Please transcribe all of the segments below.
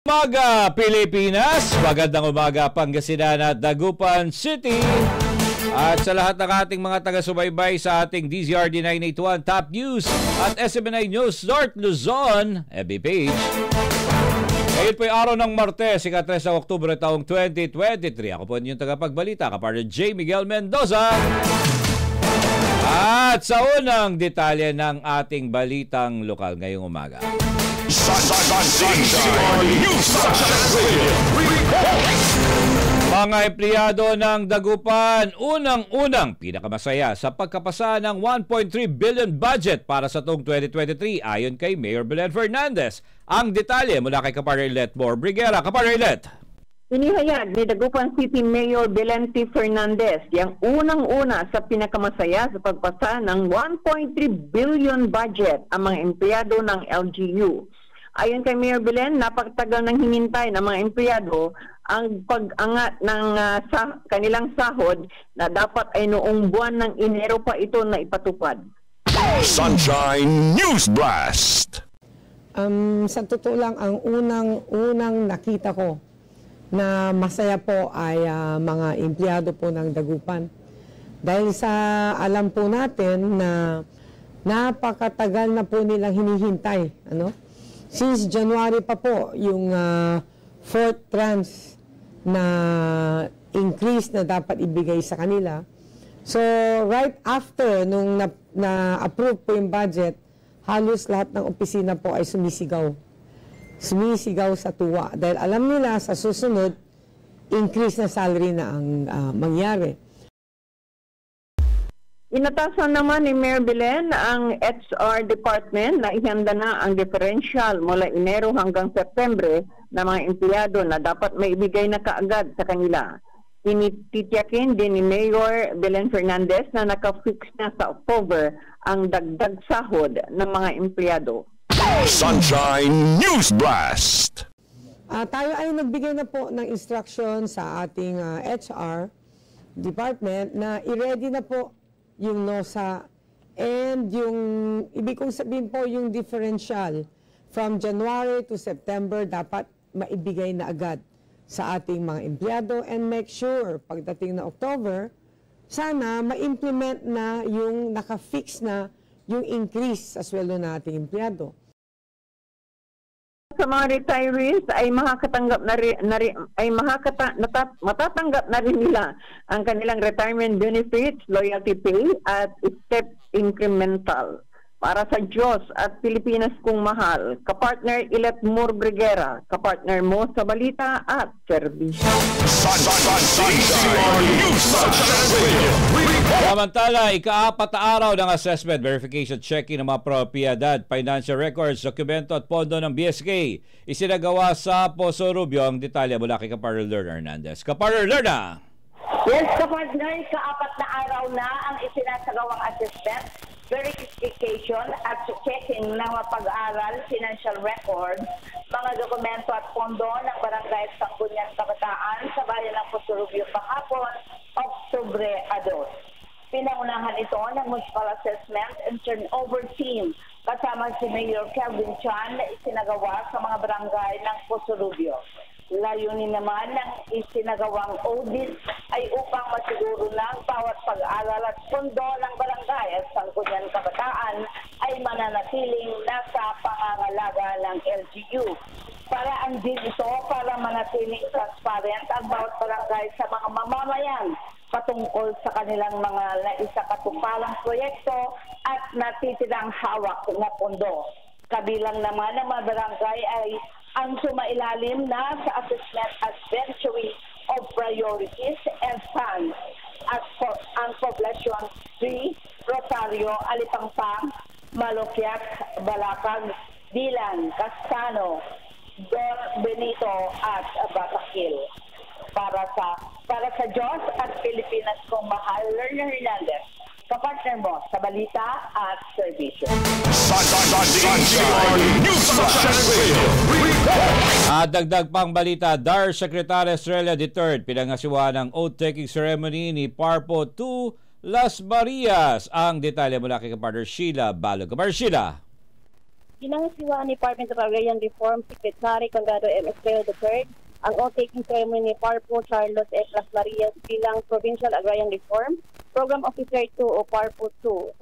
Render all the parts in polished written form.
Umaga Pilipinas, magandang umaga Pangasinan at Dagupan City. At sa lahat ng ating mga taga-subaybay sa ating DZRD 981 Top News at SMNI News North Luzon, FB page. Ngayon po ay araw ng Martes, ika-3 ng Oktubre taong 2023. Ako po inyong tagapagbalita, kapartner J. Miguel Mendoza. At sa unang detalye ng ating balitang lokal ngayong umaga. Mga empleyado ng Dagupan, unang-unang pinakamasaya sa pagkapasa ng 1.3 billion budget para sa taong 2023 ayon kay Mayor Belen Fernandez. Ang detalye mula kay Kapartner Ilet Mor Briguera. Kapartner Ilet. Inihayag ni Dagupan City Mayor Belen Fernandez yang unang-una sa pinakamasaya sa pagpasa ng 1.3 billion budget ang mga empleyado ng LGU. Ayon kay Mayor Belen, napakatagal ng hinintay ng mga empleyado ang pag-angat ng kanilang sahod na dapat ay noong buwan ng Enero pa ito na ipatupad. Sunshine News Blast! Sa totoo lang, ang unang nakita ko na masaya po ay mga empleyado po ng Dagupan. Dahil sa alam po natin na napakatagal na po nilang hinihintay. Since January pa po yung fourth tranche na increase na dapat ibigay sa kanila. So right after nung na-approve po yung budget, halos lahat ng opisina po ay sumisigaw sa tuwa. Dahil alam nila sa susunod, increase na salary na ang mangyari. Inatasan naman ni Mayor Belen ang HR Department na ihanda na ang differential mula Enero hanggang Setyembre na mga empleyado na dapat may ibigay na kaagad sa kanila. Tinititiyakin din ni Mayor Belen Fernandez na naka-fix na sa October ang dagdag sahod ng mga empleyado. Sunshine News Blast! Tayo ay nagbigay na po ng instruction sa ating HR department na i-ready na po yung NOSA and yung, ibig kong sabihin po, yung differential from January to September dapat maibigay na agad sa ating mga empleyado and make sure pagdating na October, sana ma-implement na yung naka-fix na yung increase sa sweldo ng ating empleyado. Sa mga retirees ay makakatanggap matatanggap na rin nila ang kanilang retirement benefits, loyalty pay at step incremental. Para sa Diyos at Pilipinas kung mahal, kapartner Ilet Mor Briguera, kapartner mo sa balita at serbisyo. Samantala, ika-4 na araw ng assessment, verification, checking ng mga propiedad, financial records, dokumento at pondo ng BSK isinagawa sa Poso Rubio. Ang detalye mula kay Kapartner Lerna Hernandez. Kapartner Lerna! Yes, kapartner, ika-4 na araw na ang isinasagawang assessment, verification at checking ng mga pag-aaral, financial records, mga dokumento at pondo ng barangay at Sangguniang Kabataan sa bayan ng Poso Rubio kahapon, Oktubre 2. Pinangunahan ito ng Municipal Assessment and Turnover Team kasama si Mayor Kelvin Chan na isinagawa sa mga barangay ng Poso Rubio. Layunin naman ng isinagawang audit ay upang masiguro ng bawat pag-aaral at pondo ng barangay at Sangguniang Kabataan ay mananatiling nasa pangangalaga ng LGU. Paraan din ito para manatiling transparent ang bawat barangay sa mga mamamayan patungkol sa kanilang mga naisakatupalang proyekto at natitirang hawak na pondo. Kabilang naman ng mga barangay ay ang sumailalim na sa assessment as beneficiary of priorities and funds at ang Poblacion 3, Rosario, Alipangpang, Malukyat, Balakag, Bilan, Castano, Don Benito at Batakil. Para sa Diyos at Pilipinas kung mahal, Lerna Hernandez, kapartner mo sa balita at serbisyo. Dagdag pang balita, DAR Secretary Estrella III pinangasiwa ng oath-taking ceremony ni Parpo 2 Las Marias. Ang detalye mula kay kapartner Sheila Balog. Kapartner Sheila. Ginangasiwa ni Department of Agrarian Reform Secretary Condado M. Estrella III ang oath-taking ceremony ni Parpo Charlos E. Las Marias bilang Provincial Agrarian Reform Program Officer 2 o Parpo 2.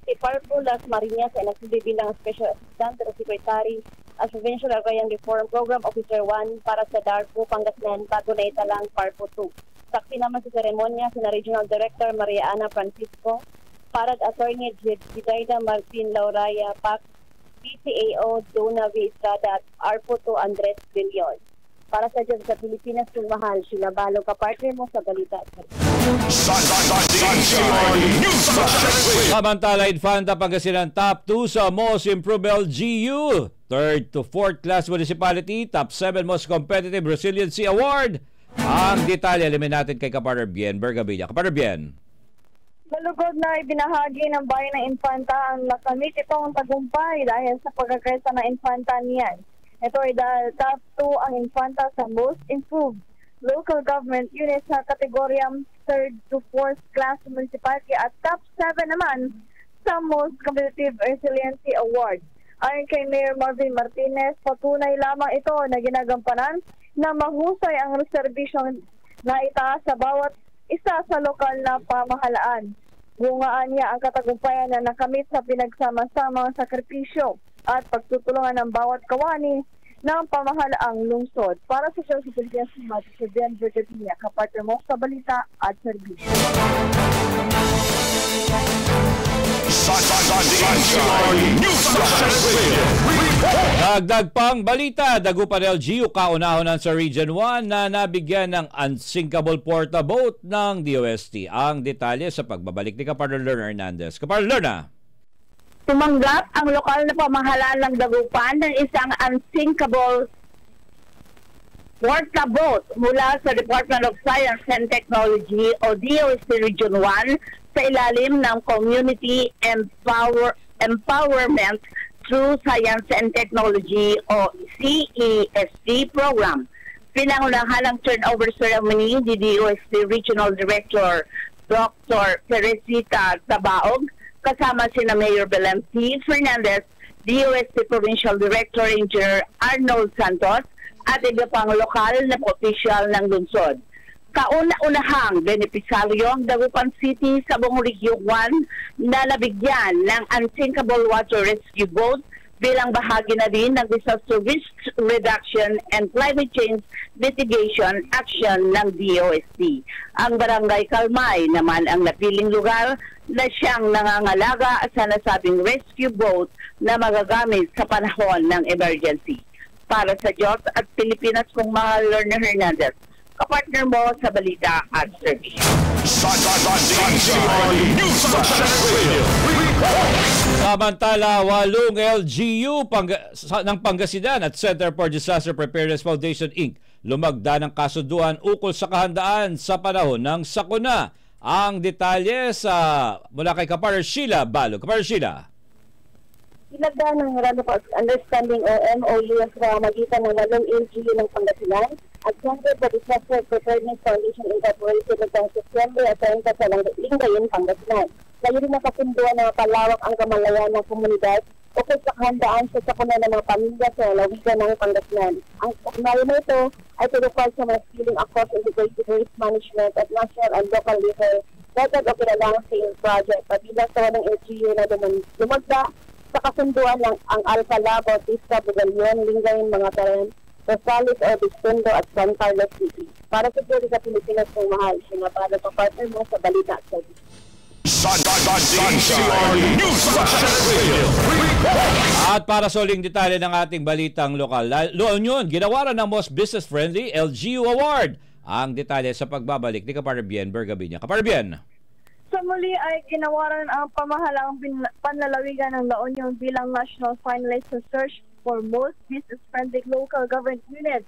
Si Parpo Las Marias ay nagsilbi bilang Special Assistant to the Secretary as Provincial Agrarian Reform Program Officer 1 para sa Darpo, Pangasinan, bago na italang Parpo 2. Saksi naman sa seremonya sina Regional Director Maria Ana Francisco, Parad Attorney Jidaida Martin Lauraya, PAC, PCAO Dona V. Estrada at Arpo 2 Andres Billion. Para sa Diyos sa Pilipinas, kung mahal, sila balo ka-partner mo sa balita. Samantala, Infanta Pangasinan Top 2 sa Most Improved LGU. 3rd to 4th Class Municipality, Top 7 Most Competitive Resiliency Award. Ang detalye, alamin natin kay Kapartner Bien Bergabilla. Kapartner Bien. Malugod na ibinahagi ng bayan ng Infanta ang nakamit itong tagumpay dahil sa pagkakaisa ng Infanta niyan. Ito ay dahil top 2 ang Infanta sa Most Improved Local Government Unit sa kategoryang 3rd to 4th Class Municipality at top 7 naman sa Most Competitive Resiliency Award. Ayon kay Mayor Marvin Martinez, patunay lamang ito na ginagampanan na mahusay ang reservisyon na itaas sa bawat isa sa lokal na pamahalaan. Bungaan niya ang katagumpayan na nakamit sa pinagsama-samang sakripisyo at pagtutulungan ng bawat kawani ng pamahalaang lungsod. Para sa Diyos, si Pilipinas, si Ben Bergabilla, kapartner mo sa balita at serbisyo. Dagdag pang balita, Dagupan LGU kaunahonan sa Region 1 na nabigyan ng unsinkable porta boat ng DOST. Ang detalye sa pagbabalik ni Kapartner Lerna Hernandez. Kapartner Lerna. Tumanggap ang lokal na pamahalaan ng Dagupan ng isang unsinkable porta boat mula sa Department of Science and Technology o DOST Region 1 sa ilalim ng Community Empowerment through Science and Technology o CEST program. Pinangunahan ng turnover ceremony ni DOST Regional Director Dr. Teresita Tabaog kasama sina Mayor Belen T. Fernandez, DOST Provincial Director Engineer Arnold Santos at iba pang lokal na opisyal ng lungsod. Kauna-unahang benepisaryo ang Dagupan City sa buong Region 1 na nabigyan ng unsinkable water rescue boat bilang bahagi na din ng disaster risk reduction and climate change mitigation action ng DOST. Ang Barangay Kalmay naman ang napiling lugar na siyang nangangalaga sa nasabing rescue boat na magagamit sa panahon ng emergency. Para sa Diyos at Pilipinas, kung mga Lerna Hernandez, kapartner mo sa balita at service. Samantala, 8 LGU ng Pangasinan at Center for Disaster Preparedness Foundation Inc. lumagda ng kasunduan ukol sa kahandaan sa panahon ng sakuna. Ang detalye mula kay Kapartner Sheila Balo. Kapartner Sheila. Ilagda ng Memorandum of Understanding o MOU sa magitan ng 8 LGU ng Pangasinan at Center for Disaster Preparedness Foundation Incorporated noong September at 30 sa Lingayen, Pangasinan. Layo rin nakasunduan na palawak ang kamalayan ng komunidad ukol sa kahandaan sa sakuna ng mga pamilya sa lawigan ng Pangasinan. Ang sakuna na ito ay tulukal sa mga skilling across integrated risk management at national and local level record of balancing project. Pabilang sa ng LGU na dumagda sa kasunduan ng ang Alpha Lab, Bautista, Bugalyon, Lingayen, mga Taren, Rosales, Obispondo at San Carlos City. Para sa Diyos sa Pilipinas kung mahal, sinabalo pa partner mo sa balita at service. At para sa uling detalye ng ating balitang lokal, Union, ginawaran ng Most Business Friendly LGU Award. Ang detalye sa pagbabalik ni Kapartner Bien Bergabilla. Kapartner Bien. Sa muli ay ginawaran ang pamahalaang panlalawigan ng La Union bilang National Finalist sa Search for Most Business-Friendly Local Government Unit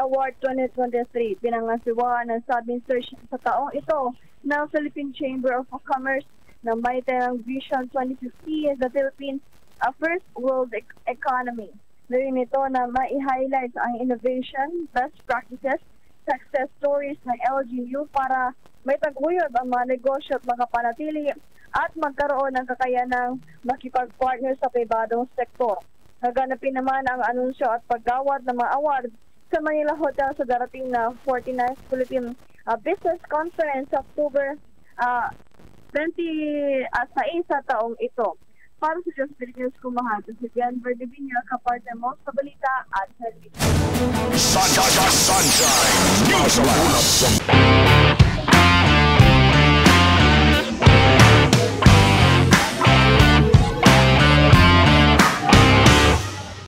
Award 2023. Pinangasiwaan ng sabing search sa taong ito ng Philippine Chamber of Commerce na may tayang Vision 2050 the Philippines a First World Economy. Larin ito na mai-highlight ang innovation, best practices, success stories ng LGU para may taguyod ang mga negosyo at mga panatili at magkaroon ng kakayanang makipag-partner sa pribadong sektor. Naganapin naman ang anunsyo at paggawad ng mga award sa Manila Hotel sa darating na 49th Philippine Business Conference sa October 26 sa taong ito. Para sa Diyos Pilipinas Kumahato, si Dian Verdeviña, kapartner mo sa balita at service. Sunshine News Blast.